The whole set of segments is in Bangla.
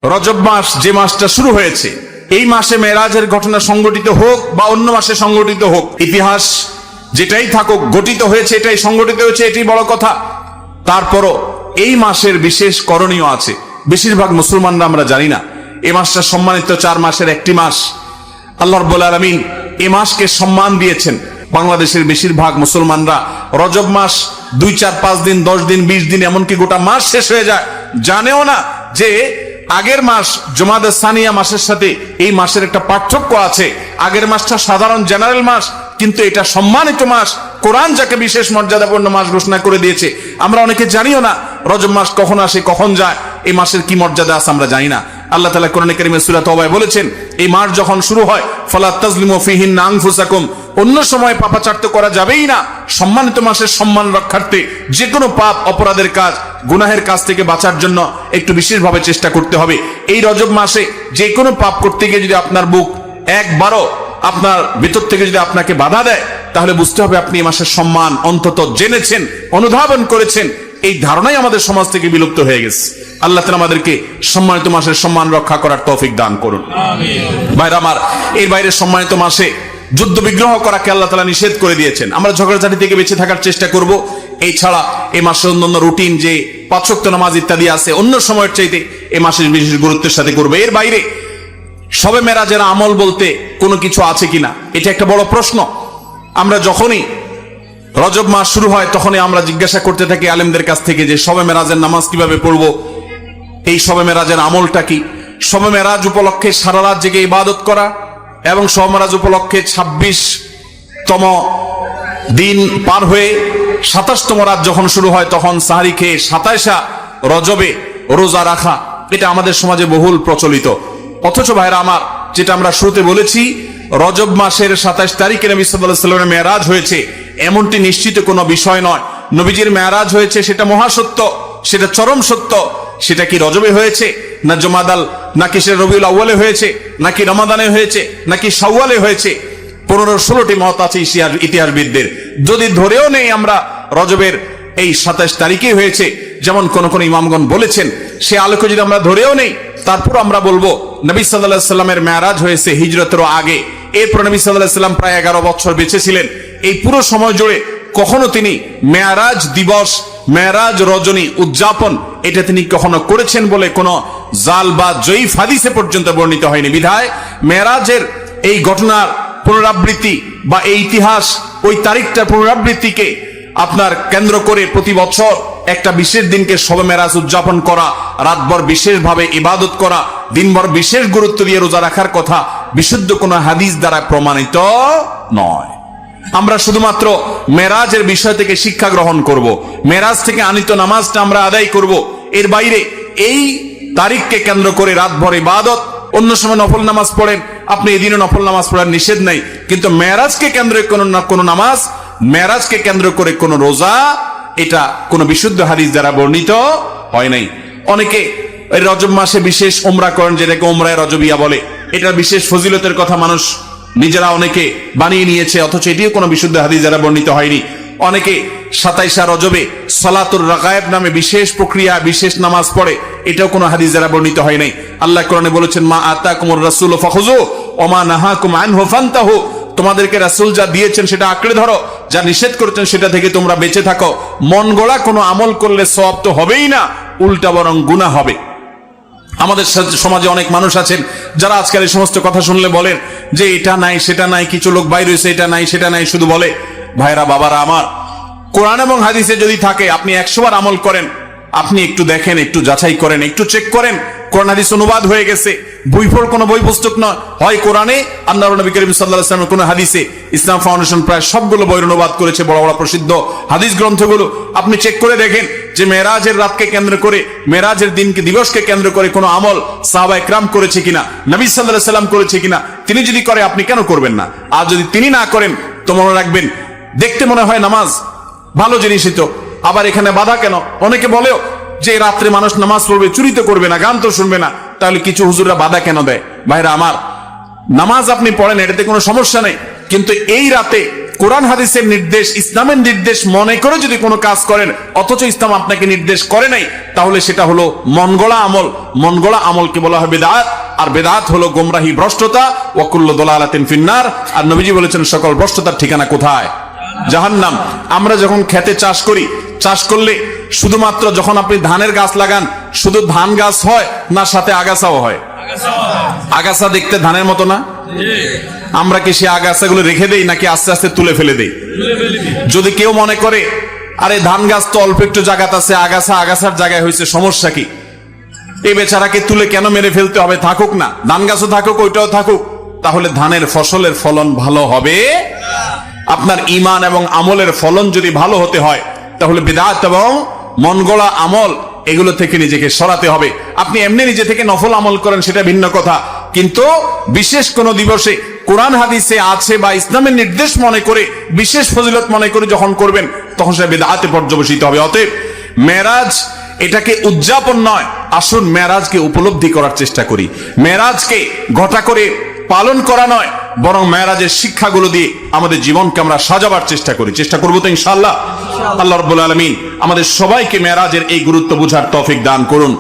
রজব মাস যে মাসটা শুরু হয়েছে, এই মাসে মেরাজের ঘটনা সংঘটিত হোক বা অন্য মাসে সংঘটিত হোক, ইতিহাস যেটাই থাকুক ঘটিত হয়েছে, এটাই সংঘটিত হয়েছে, এটাই বড় কথা। তারপরও এই মাসের বিশেষ করণীয় আছে। বেশিরভাগ মুসলমানরা আমরা জানি না এই মাসটা সম্মানিত 4 মাসের একটি মাস। আল্লাহ রাব্বুল আলামিন এই মাসকে সম্মান দিয়েছেন। বাংলাদেশের বেশিরভাগ মুসলমানরা রজব মাস 2, 4, 5 দিন, 10 দিন, 20 দিন, এমনকি গোটা মাস শেষ হয়ে যায়, জানেও না যে আগের মাস জুমাদা সানিয়া মাসের সাথে এই মাসের একটা পার্থক্য আছে। আগের মাসটা সাধারণ জেনারেল মাস, কিন্তু এটা সম্মানিত মাস। কোরআন যাকে বিশেষ মর্যাদাপূর্ণ মাস ঘোষণা করে দিয়েছে, আমরা অনেকে জানিও না রজব মাস কখন আসে কখন যায়, এই মাসের কি মর্যাদা আছে আমরা জানি না। আল্লাহ তাআলা কোরআনে কারীমে সূরা তাওবায় বলেছেন, এই মাস যখন শুরু হয় ফালা তাজলিমু ফিহিন্না আনফুসাকুম, অন্য সময় পাপাচার তো করা যাবেই না। সম্মানিত মাসের সম্মান রক্ষার্থে যে কোনো পাপ, অপরাধের কাজ, গুনাহের কাজ থেকে বাঁচার জন্য একটু বিশেষভাবে চেষ্টা করতে হবে। এই রজব মাসে যে কোনো পাপ করতে গিয়ে যদি আপনার বুক একবারও আপনার ভেতর থেকে যদি আপনাকে বাধা দেয়, তাহলে বুঝতে হবে আপনি এই মাসের সম্মান অন্তত জেনেছেন, অনুধাবন করেছেন। এই ধারণাই আমাদের সমাজ থেকে বিলুপ্ত হয়ে গেছে। আল্লাহ তাআলা আমাদেরকে সম্মানিত মাসের সম্মান রক্ষা করার তৌফিক দান করুন। ভাইরা আমার, এর বাইরে সম্মানিত মাসে যুদ্ধ বিগ্রহ করাকে আল্লাহ তাআলা নিষেধ করে দিয়েছেন। আমরা ঝগড়াঝাটি থেকে বেঁচে থাকার চেষ্টা করব। এই ছাড়া এই মাসের অন্যান্য রুটিন যে 5 ওয়াক্ত নামাজ ইত্যাদি আছে, অন্য সময়ের চাইতে এই মাসের বিশেষ গুরুত্বের সাথে করবে। এর বাইরে শবে মেরাজের আমল বলতে কোনো কিছু আছে কিনা, এটা একটা বড় প্রশ্ন। আমরা যখনই রজব মাস শুরু হয় তখনই আমরা জিজ্ঞাসা করতে থাকি আলেমদের কাছ থেকে যে শবে মেরাজের নামাজ কিভাবে পড়বো, এই শবে মেরাজের আমলটা কি। শবে মেরাজ উপলক্ষে সারা রাত জেগে ইবাদত করা এবং শবে মেরাজ উপলক্ষে 26তম দিন পার হয়ে 27তম রাত যখন শুরু হয় তখন সাহারি খেয়ে 27 রজবে রোজা রাখা, এটা আমাদের সমাজে বহুল প্রচলিত। অথচ ভাইরা আমার, যেটা আমরা শুরুতে বলেছি, রজব মাসের 27 তারিখে নবী সাল্লাল্লাহু আলাইহি ওয়াসাল্লামের মেরাজ হয়েছে এমনটি নিশ্চিত কোনো বিষয় নয়। নবীজির মেরাজ হয়েছে সেটা মহাসত্য, সেটা চরম সত্য। সেটা কি রজবে হয়েছে, না জুমাদাল, নাকি সেটা রবিউল আউয়ালে হয়েছে, নাকি রমাদানে হয়েছে, নাকি শাওয়ালে হয়েছে, 15-16টি মত আছে ইতিহাসবিদদের। যদি ধরেও নেই আমরা রজবের এই 27 তারিখে হয়েছে, যেমন কোন কোন ইমামগণ বলেছেন, সে আলোকে যদি আমরা ধরেও নেই, তারপর আমরা বলবো নবী সাল্লাল্লাহু আলাইহি সাল্লামের মেরাজ হয়েছে হিজরতের আগে। এরপর নবী সাল্লাল্লাহু আলাইহি সাল্লাম প্রায় 11 বছর বেঁচে ছিলেন। এই পুরো সময় জুড়ে কখনো তিনি মেরাজ দিবস, মেরাজ রজনী উদযাপন এটা তিনি কখনো করেছেন বলে কোনো জাল বা জয়ীফ হাদিসে পর্যন্ত বর্ণিত হয়নি। বিধায় মেরাজের এই ঘটনার পুনরাবৃত্তি বা এই ইতিহাস, ওই তারিখটার পুনরাবৃত্তিকে আপনার কেন্দ্র করে প্রতি বছর একটা বিশেষ দিনকে শবে মেরাজ উদযাপন করা, রাতভর বিশেষভাবে ইবাদত করা, দিনভর বিশেষ গুরুত্ব দিয়ে রোজা রাখার কথা বিশুদ্ধ কোনো হাদিস দ্বারা প্রমাণিত নয়। আমরা শুধুমাত্র মেরাজের বিষয় থেকে শিক্ষা গ্রহণ করব, মেরাজ থেকে আনিত নামাজটা আমরা আদায় করব। এর বাইরে এই তারিখকে কেন্দ্র করে রাতভর ইবাদত, অন্য সময় নফল নামাজ পড়েন, আপনি এদিনও নফল নামাজ পড়ার নিষেধ নাই, কিন্তু মেরাজকে কেন্দ্র করে কোনো নামাজ, মেরাজকে কেন্দ্র করে কোনো রোজা, এটা কোনো বিশুদ্ধ হাদিস দ্বারা বর্ণিত হয় নাই। অনেকে রজব মাসে বিশেষ উমরা করেন, যেটাকে উমরায়ে রজবিয়া বলে। এটা বিশেষ ফজিলতের কথা মানুষ নিজেরা অনেকে বানিয়ে নিয়েছে, অথচ এটিও কোনো বিশুদ্ধ হাদিস দ্বারা বর্ণিত হয়নি। অনেকে 27 রজবে সালাতুর রাগায়েব নামে বিশেষ প্রক্রিয়া, বিশেষ নামাজ পড়ে, এটাও কোনো হাদিস দ্বারা বর্ণিত হয় নাই। আল্লাহ কোরআনে বলেছেন, মা আতাকুমুর রাসূলু ফাখুযু ওয়া মা নাহাকুম আনহু ফান্তাহু, তোমাদেরকে রাসূল যা দিয়েছেন সেটা আঁকড়ে ধরো, যা নিষেধ করেছেন সেটা থেকে তোমরা বেঁচে থাকো। মন গড়া কোনো আমল করলে সওয়াব তো হবেই না, উল্টা বরং গুনাহ হবে। আমাদের সমাজে অনেক মানুষ আছেন যারা আজকাল এই সমস্ত কথা শুনলে বলেন যে এটা নাই সেটা নাই, কিছু লোক বাইরে হয়েছে, এটা নাই সেটা নাই শুধু বলে। ভাইরা বাবারা আমার, কোরআন এবং হাদিসে যদি থাকে আপনি 100 বার আমল করেন, আপনি একটু দেখেন, একটু যাচাই করেন, একটু চেক করেন। কোরআন হাদিস অনুবাদ হয়ে গেছে, বইফোর কোনো বই পুস্তক নয়, হয় কোরআনে আল্লাহর নবী করিম সাল্লাল্লাহু আলাইহি ওয়াসাল্লামের কোনো হাদিসে। ইসলাম ফাউন্ডেশন প্রায় সবগুলো বই অনুবাদ করেছে, বড় বড় প্রসিদ্ধ হাদিস গ্রন্থগুলো। আপনি চেক করে দেখেন যে মেরাজের রাতকে কেন্দ্র করে, মেরাজের দিনকে, দিবসকে কেন্দ্র করে কোনো আমল সাহাবায়ে কেরাম করেছে কিনা, নবী সাল্লাল্লাহু আলাইহি ওয়াসাল্লাম করেছে কিনা। তিনি যদি করে আপনি কেন করবেন না? আর যদি তিনি না করেন তো মনে রাখবেন, দেখতে মনে হয় নামাজ ভালো জিনিসই তো, আবার এখানে বাধা কেন? অনেকে বলেও যে রাত্রে মানুষ নামাজ পড়বে, চুরি তো করবে না, গান তো শুনবে না, তাহলে কিছু হুজুররা বাধা কেন দেয়? ভাইরা আমার, নামাজ আপনি পড়েন, এটাতে কোনো সমস্যা নেই, কিন্তু এই রাতে কোরআন হাদিসের নির্দেশ, ইসলামের নির্দেশ মনে করে যদি কোনো কাজ করেন, অথচ ইসলাম আপনাকে নির্দেশ করে নাই, তাহলে সেটা হলো মন গড়া আমল। মন গড়া আমলকে বলা হয় বিদআত, আর বিদআত হলো গোমরাহি, ভ্রষ্টতা। ওয়া কুল্লু দালালাতিন ফিন্নার। আর নবীজি বলেছেন সকল ভ্রষ্টতার ঠিকানা কোথায়? জাহান্নাম। আমরা যখন খেতে চাষ করি, চাষ করলে শুধুমাত্র যখন আপনি ধানের গাছ লাগান, শুধু ধান গাছ হয় না সাথে আগাছাও হয়? আগাছা দেখতে ধানের মতো না? আমরা কি সে আগাছাগুলো রেখে দেই নাকি আস্তে আস্তে তুলে ফেলে দেই? যদি কেউ মনে করে আরে ধান গাছ তো অল্প একটু জায়গাতে আছে, আগাছা আগাছার জায়গায় হয়েছে, সমস্যা কি, এই বেচারাকে তুলে কেন মেরে ফেলতে হবে, থাকুক না, ধান গাছও থাকুক, ওইটাও থাকুক, তাহলে ধানের ফসলের ফলন ভালো হবে? আপনার ঈমান এবং আমলের ফলন যদি ভালো হতে হয়, তাহলে বিদআত এবং মন গড়া আমল এগুলো থেকে নিজেকে সরাতে হবে। আপনি এমনি নিজে থেকে নফল আমল করেন, সেটা ভিন্ন কথা, কিন্তু বিশেষ কোন দিবসে কোরআন হাদিসে আছে বা ইসলামের নির্দেশ মনে করে, বিশেষ ফজিলত মনে করে যখন করবেন, তখন সেটা বিদআতে পর্যবসিত হবে। অতএব মেরাজ এটাকে উদযাপন নয়, আসুন মেরাজকে উপলব্ধি করার চেষ্টা করি। মেরাজকে ঘটা করে পালন করা নয়, বরং মেরাজের শিক্ষাগুলো দিয়ে আমাদের জীবনকে আমরা সাজাবার চেষ্টা করি। চেষ্টা করবো তো ইনশাআল্লাহ। আল্লাহ রাব্বুল আলামিন আমাদের সবাইকে মেরাজের এই গুরুত্ব বুঝার তৌফিক দান করুন।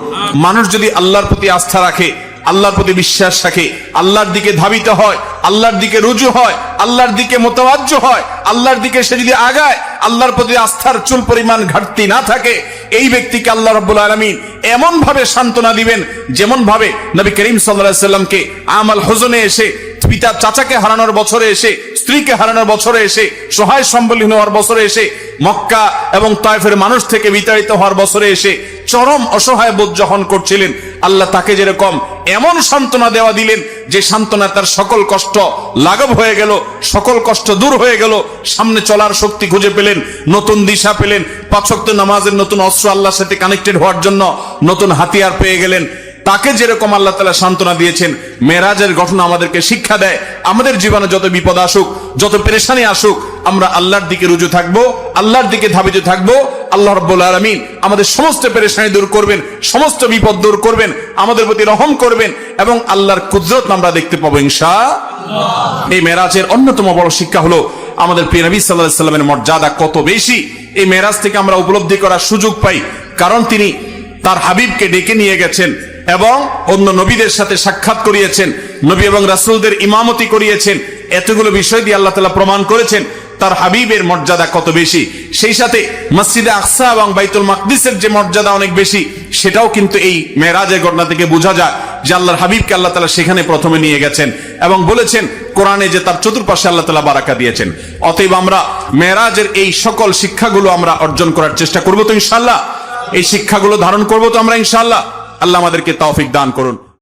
মানুষ যদি আল্লাহর প্রতি আস্থা রাখে, আল্লাহর প্রতি বিশ্বাস রাখে, আল্লাহর দিকে ধাবিত হয়, আল্লাহর দিকে রুজু হয়, আল্লাহর দিকে মোতাওয়াজ্জো হয়, আল্লাহর দিকে সে যদি আগায়, আল্লাহর প্রতি আস্থার চুল পরিমাণ ঘাটতি না থাকে, এই ব্যক্তিকে আল্লাহ রাব্বুল আলামিন এমন ভাবে সান্ত্বনা দিবেন, যেমন ভাবে নবী করিম সাল্লাল্লাহু আলাইহি সাল্লামকে আমাল হুজনে এসে, পিতা চাচাকে হারানোর বছরে এসে, স্ত্রীকে হারানোর বছরে এসে, সহায় সম্বলহীন হওয়ার বছরে এসে, মক্কা এবং তায়েফের মানুষ থেকে বিতাড়িত হওয়ার বছরে এসে চরম অসহায় বোধ যখন করছিলেন, আল্লাহ তাকে যেরকম এমন সান্ত্বনা দেওয়া দিলেন, যে সান্ত্বনা তার সকল কষ্ট লাঘব হয়ে গেল, সকল কষ্ট দূর হয়ে গেল, সামনে চলার শক্তি খুঁজে পেলেন, নতুন দিশা পেলেন, 5 ওয়াক্ত নামাজের নতুন অস্ত্র আল্লাহর সাথে কানেক্টেড হওয়ার জন্য নতুন হাতিয়ার পেয়ে গেলেন। তাকে যেরকম আল্লাহ তাআলা সান্ত্বনা দিয়েছেন, মেরাজের ঘটনা আমাদেরকে শিক্ষা দেয়, আমাদের জীবনে যত বিপদ আসুক, যত পেরেশানি আসুক, আমরা আল্লাহর দিকে রুজু থাকবো, আল্লাহর দিকে ধাবিত থাকবো। আল্লাহ রাব্বুল আলামিন আমাদের সমস্ত পেরেশানি দূর করবেন, সমস্ত বিপদ দূর করবেন, আমাদের প্রতি রহম করবেন, এবং আল্লাহর কুদরত আমরা দেখতে পাবো ইনশাআল্লাহ। এই মেরাজের অন্যতম বড় শিক্ষা হলো আমাদের প্রিয় নবী সাল্লাল্লাহু আলাইহি সাল্লামের মর্যাদা কত বেশি। এই মেরাজ থেকে আমরা উপলব্ধি করার সুযোগ পাই, কারণ তিনি তার হাবিবকে ডেকে নিয়ে গেছেন এবং অন্য নবীদের সাথে সাক্ষাৎ করিয়েছেন, নবী এবং রাসূলদের ইমামতি করিয়েছেন। এতগুলো বিষয় দিয়ে আল্লাহ তাআলা প্রমাণ করেছেন তার হাবিবের মর্যাদা কত বেশি। সেই সাথে মসজিদে আকসা এবং বাইতুল মাকদিসের যে মর্যাদা অনেক বেশি, সেটাও কিন্তু এই মেরাজের ঘটনা থেকে বোঝা যায় যে আল্লাহর হাবিবকে আল্লাহ তাআলা সেখানে প্রথমে নিয়ে গেছেন এবং বলেছেন কোরআনে যে তার চতুর্পাশে আল্লাহ তাআলা বারাকা দিয়েছেন। অতএব আমরা মেরাজের এই সকল শিক্ষাগুলো আমরা অর্জন করার চেষ্টা করবো তো ইনশাআল্লাহ। এই শিক্ষাগুলো ধারণ করবো তো আমরা ইনশাআল্লাহ। আল্লাহ আমাদেরকে তৌফিক দান করুন।